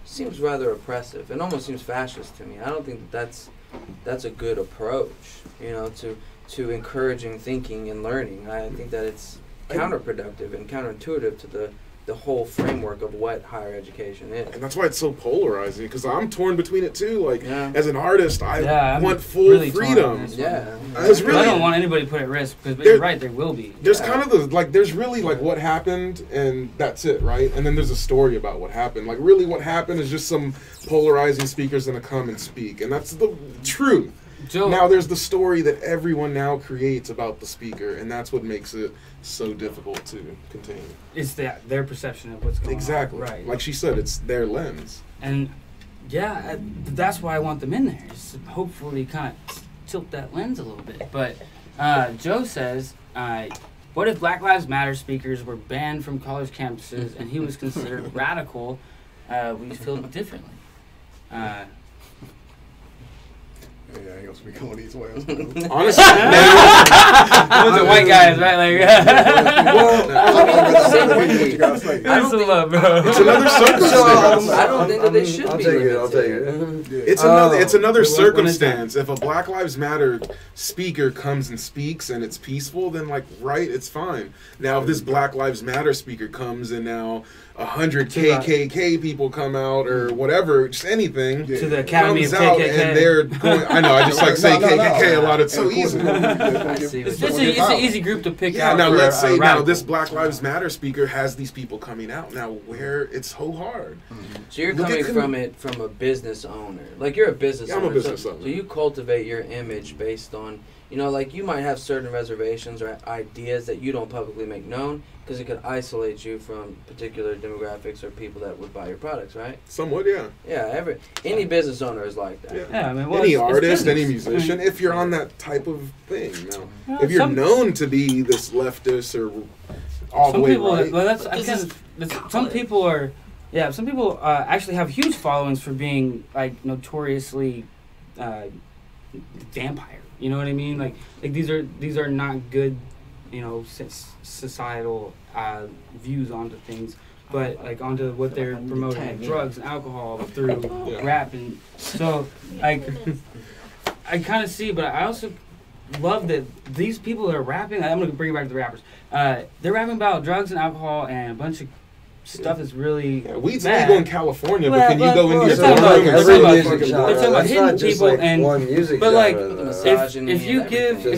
seems rather oppressive and almost seems fascist to me. I don't think that that's a good approach, you know, to encouraging thinking and learning. I think that it's counterproductive and counterintuitive to the whole framework of what higher education is. And that's why it's so polarizing, because I'm torn between it too. Like, as an artist, I want full really freedom. I don't want anybody to put at risk, because you're right, there will be. There's kind of there's really like what happened, and that's it, right? And then there's a story about what happened. Like, really what happened is just some polarizing speakers gonna come and speak, and that's the truth. Joe, now there's the story that everyone now creates about the speaker, and that's what makes it so difficult to contain. It's their perception of what's going on. Exactly. Right. Like she said, it's their lens. And that's why I want them in there. Just to hopefully kind of tilt that lens a little bit. But Joe says, what if Black Lives Matter speakers were banned from college campuses and he was considered radical? We feel differently. Yeah, I ain't gonna speak on these words. Honestly, those are white guys, right? Like, it's another circumstance. I don't think that they should be. I'll take it. It's another circumstance. If a Black Lives Matter speaker comes and speaks and it's peaceful, then it's fine. Now, if this Black Lives Matter speaker comes and now 100 KKK people come out or whatever, just anything to the Academy of comes out KKK. and they're going. I know. I just say KKK a lot. It's so easy. It's an easy group to pick out. Now let's say now this Black Lives Matter speaker has these people coming out now where it's so hard. So you're coming from it from a business owner. Like, you're a business owner. I'm a business owner. So you cultivate your image based on, you know, like, you might have certain reservations or ideas that you don't publicly make known because it could isolate you from particular demographics or people that would buy your products, right? Somewhat, yeah. Yeah, any business owner is like that. Yeah, I mean, any artist, any musician, if you're on that type of thing. Now, if you're known to be this leftist or all the way right. Well, some people are, Yeah, some people actually have huge followings for being like notoriously vampire. You know what I mean? Like these are not good, you know, societal views onto things, but like onto what they're promoting, like drugs and alcohol through rap, and so like I kind of see, but I also love that these people that are rapping. I'm gonna bring it back to the rappers. They're rapping about drugs and alcohol and a bunch of stuff that's really weed's bad. legal in California, but can you go into they're your talking room about and every see music genre. They're talking about hitting people like and one music but like genre, though. if you give the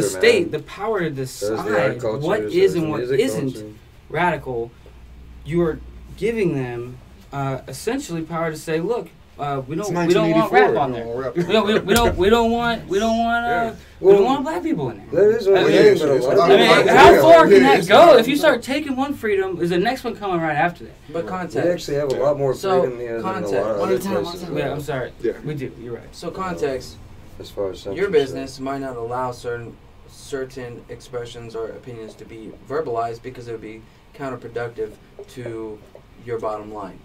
state the power to decide what is and what isn't radical, you are giving them essentially power to say, look, we don't want rap on there. We don't want black people in there. That is what it is, but a lot of people how far can that go? If you start taking one freedom, is the next one coming right after that? But context. We actually have a lot more freedom here than a lot of other places. Yeah, I'm sorry. Yeah. We do. You're right. So context. As far as Your business might not allow certain expressions or opinions to be verbalized because it would be counterproductive to your bottom line.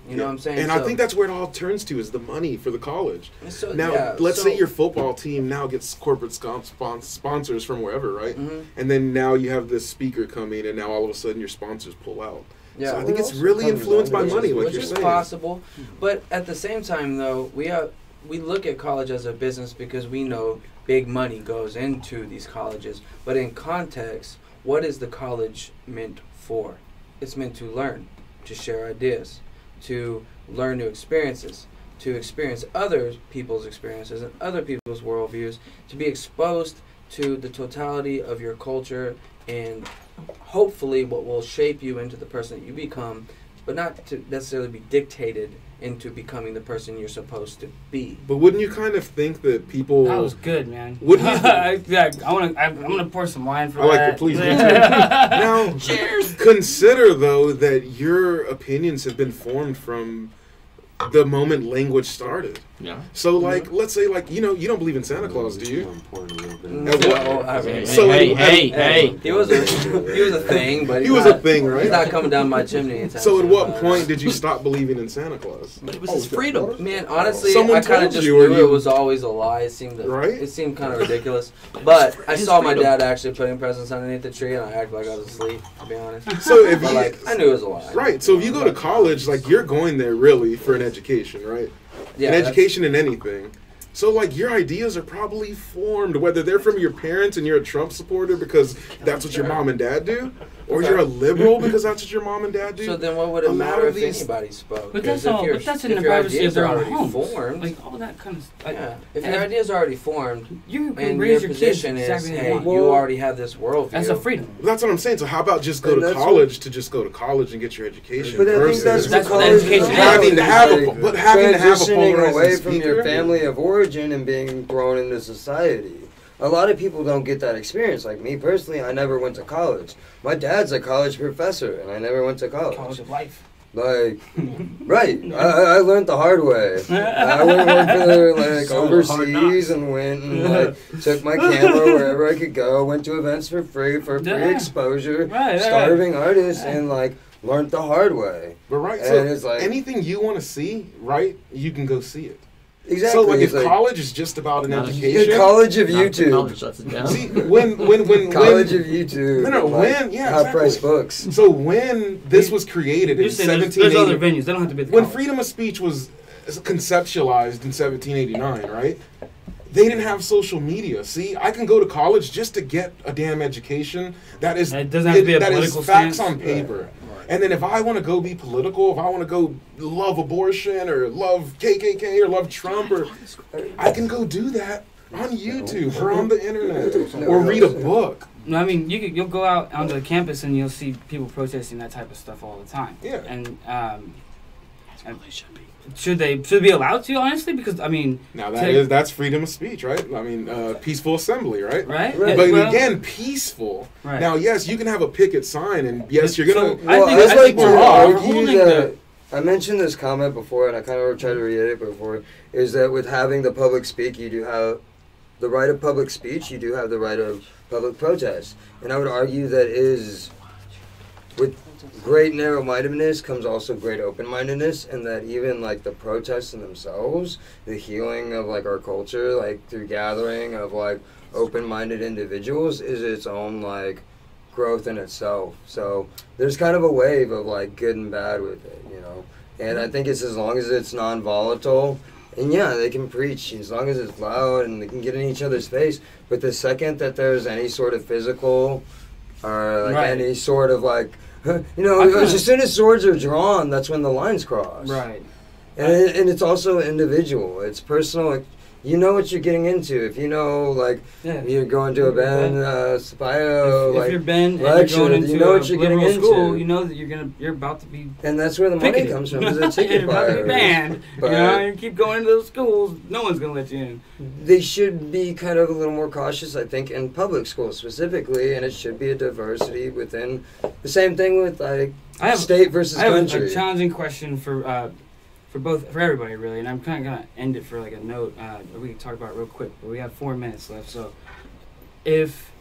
You know what I'm saying? And I think that's where it all turns to, is the money for the college. So, now, let's say your football team now gets corporate sponsors from wherever, right? Mm-hmm. And then now you have this speaker come in, and now all of a sudden your sponsors pull out. Yeah, so I think it's really influenced by money, like you're saying. Which is possible. But at the same time, though, we look at college as a business because we know big money goes into these colleges. But in context, what is the college meant for? It's meant to learn, to share ideas, to learn new experiences, to experience other people's experiences and other people's worldviews, to be exposed to the totality of your culture and hopefully what will shape you into the person that you become, but not to necessarily be dictated into becoming the person you're supposed to be. But wouldn't you kind of think that people... That was good, man. Wouldn't you I'm gonna pour some wine for I like that. it, please. Now, cheers. Consider, though, that your opinions have been formed from the moment language started. Yeah. So, like, let's say, like, you know, you don't believe in Santa Claus, do you? Hey. He was a thing, but he was a thing, right? He's not coming down my chimney. So, at what point did you stop believing in Santa Claus? But it was his freedom. Man, honestly, Someone I kind of told just you, or knew you- it was always a lie. It seemed Right? It seemed kind of ridiculous. But I his saw my freedom. dad actually putting presents underneath the tree, and I acted like I was asleep. To be honest, So, if but you... like I knew it was a lie. Right, so if you go to college, like, you're going there really for an education, right? Yeah, An that's- education in anything. So, like, your ideas are probably formed, whether they're from your parents and you're a Trump supporter because that's what your mom and dad do, or you're a liberal because that's what your mom and dad do. So then, what would it A lot matter of if these- anybody spoke? But Because that's if all. your- But that's in if the your privacy of ideas their are own already homes. formed, Like all that kind of. Like, yeah. If and your ideas are already formed, you can and raise your your kids position is, exactly how hey, you want. you already have this worldview. That's a freedom. That's what I'm saying. So how about just go And to that's college to just go to college and get your education But I think versus that's That's what what college education is. is. having to have a Like, but having to have a transitioning polarizing away from your speaker. family of origin and being thrown into society. A lot of people don't get that experience. Like me personally, I never went to college. My dad's a college professor, and I never went to college. College of life. Like, right. I learned the hard way. I went for like So overseas and went and like took my camera wherever I could go. Went to events for free Yeah. exposure. Right. Starving artists and like learned the hard way. But right, And so it's like- anything you want to see, right, you can go see it. Exactly. So like It's if college is just about an Not a- education, College of Not YouTube. College shuts it down. see when College of YouTube. No, when- yeah, Half price exactly. books. so when this was created You're in saying there's other 1780, venues. They don't have to be the when college. freedom of speech was conceptualized in 1789, right? They didn't have social media. See, I can go to college just to get a damn education that is It doesn't have to be a that is political facts stance. on paper. And then if I want to go be political, if I want to go love abortion or love KKK or love Trump, or I can go do that on YouTube or on the internet or read a book. No, I mean you'll go out onto the campus and you'll see people protesting that type of stuff all the time. Yeah. And should they be allowed to, honestly? Because I mean, Now that's freedom of speech, right? I mean, peaceful assembly, right? right? Right. But Well, again, peaceful. Right. Now, yes, you can have a picket sign, and yes, you're gonna. I Well, think- I'd I like think to we're argue holding that I mentioned this comment before, and I kind of tried to reiterate before, is that with having the public speak, you do have the right of public speech, you do have the right of public protest. And I would argue that is with great narrow-mindedness comes also great open-mindedness, and that even like the protests in themselves, the healing of like our culture, like through gathering of like open-minded individuals, is its own like growth in itself. So there's kind of a wave of like good and bad with it, you know. And I think it's as long as it's non-volatile, and yeah, they can preach as long as it's loud and they can get in each other's face. But the second that there's any sort of physical or like any sort of like, you know, as soon as swords are drawn, that's when the lines cross. Right. And it's also individual. It's personal. Like, you know what you're getting into. If you know, like, you're going to a Ben Sapaio, if you're Ben and lecture, you're going into you know what you're getting into. School, you know that you're about to be. And that's where the money comes from. Is a ticket you're about to be buyer. banned. You know, you keep going into those schools, no one's gonna let you in. They should be kind of a little more cautious, I think, in public schools specifically, and it should be a diversity within. The same thing with like state versus country. I have a challenging question for everybody really, and I'm kind of gonna end it for like a note. We can talk about it real quick, but we have 4 minutes left. So, if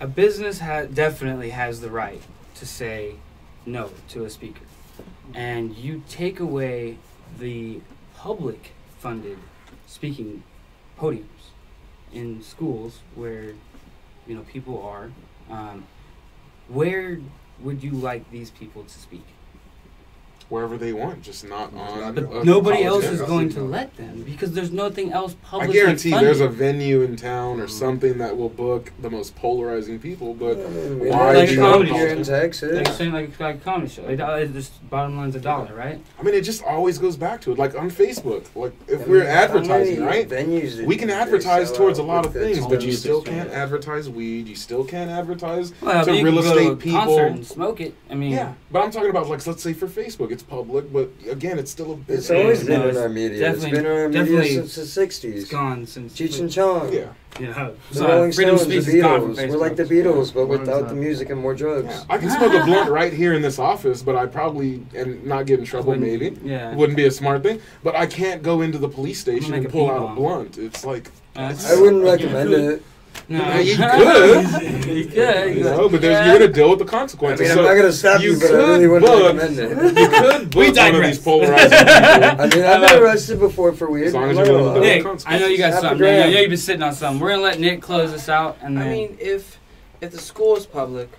a business definitely has the right to say no to a speaker, and you take away the public-funded speaking podiums in schools where people are, where would you like these people to speak? Wherever they want, just not on. But nobody else is going to let them because there's nothing else public. I guarantee there's a venue in town or something that will book the most polarizing people. But why like do a comedy here in Texas? Like saying like a comedy show. It's just bottom line's $1, right? I mean, it just always goes back to it. Like on Facebook, like if we're advertising, right? We can advertise towards a lot of things, but you still can't advertise weed. You still can't advertise to real estate people. And smoke it. I mean, yeah, but I'm talking about like let's say for Facebook, it's public, but again, it's still a business. It's always been in our media. It's been in our media since the 60s. It's gone since Cheech and Chong. Yeah. Yeah. The Rolling Stones, the Beatles. We're like the Beatles, but without the music and more drugs. Yeah. I can smoke a blunt right here in this office, but I probably, and not get in trouble maybe. Yeah. Wouldn't be a smart thing. But I can't go into the police station and pull out a blunt. It's like... I wouldn't recommend it. No, you could. You could. You know, but you're going to deal with the consequences. I mean, I'm not going to stop you, but I really wouldn't recommend it. You could book one of these polarizing people. I mean, I've been arrested before for weed. As long as you're willing to deal Nick, with the I know you got consequences. something. I know you've been sitting on something. We're going to let Nick close this out. And then... I mean, if the school is public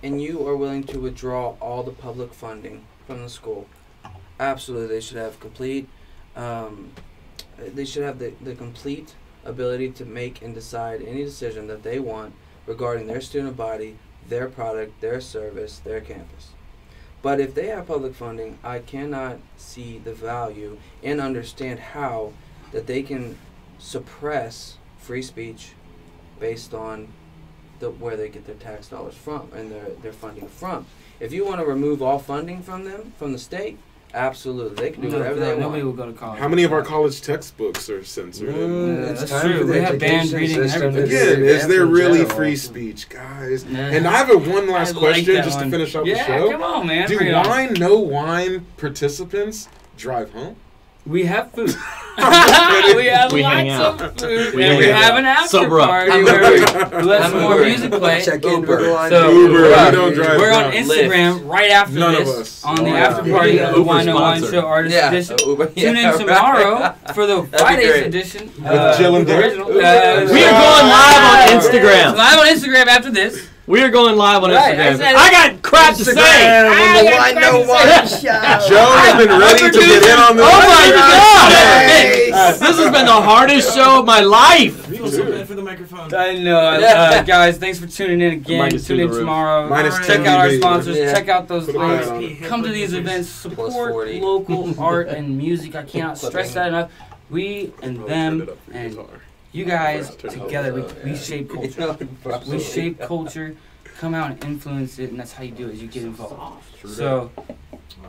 and you are willing to withdraw all the public funding from the school, absolutely they should have complete, they should have the complete ability to make and decide any decision that they want regarding their student body, their product, their service, their campus. But if they have public funding, I cannot see the value and understand how that they can suppress free speech based on where they get their tax dollars from and their funding from. If you want to remove all funding from them, from the state, absolutely, they can do whatever they want. Nobody will go to college. How many of our college textbooks are censored? It's that's time true. for the They have banned education reading and system to everything. Again, is there really general. free speech, guys? Nah. And I have one last I like question that just one. to finish up the Yeah, show. come on, man. Do Bring it on. Whine, no Whine participants drive home? We have food. we kidding. have We hang lots out. of food. We and hang we out. have an after Sober up. party where we let some more music play. Check in for the line. So Uber, we're, we don't drive we're on down. Instagram right after None of this us. on the Oh, after yeah. party Yeah. of the Uber Whine No Whine sponsor. Show Artist Yeah. Edition. Uber, Tune yeah, in tomorrow right. for the That'd be Friday's great. edition. Jill and Derek. original. We are going live on Instagram. Live on Instagram after this. We are going live on Right, Instagram. I said- I got crap to say. Why no one shout? Joe has been ready to get in on this. Oh my God! Hey. This has been the hardest show of my life. Me too. For the microphone. I know. Guys, thanks for tuning in again. Minus Tune in to the roof. tomorrow. Minus Check 10 out our dB. sponsors. Yeah. Check out those Put a links. pad on it. Come to these events. Plus Support 40. local art and music. I cannot stress that enough. We and them and you guys together, we shape culture. We shape culture. Come out and influence it, and that's how you do it, is you get involved. So,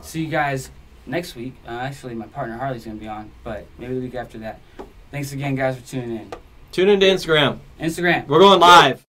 see you guys next week. Actually, my partner Harley's going to be on, but maybe the week after that. Thanks again, guys, for tuning in. Tune into Instagram. Instagram. We're going live.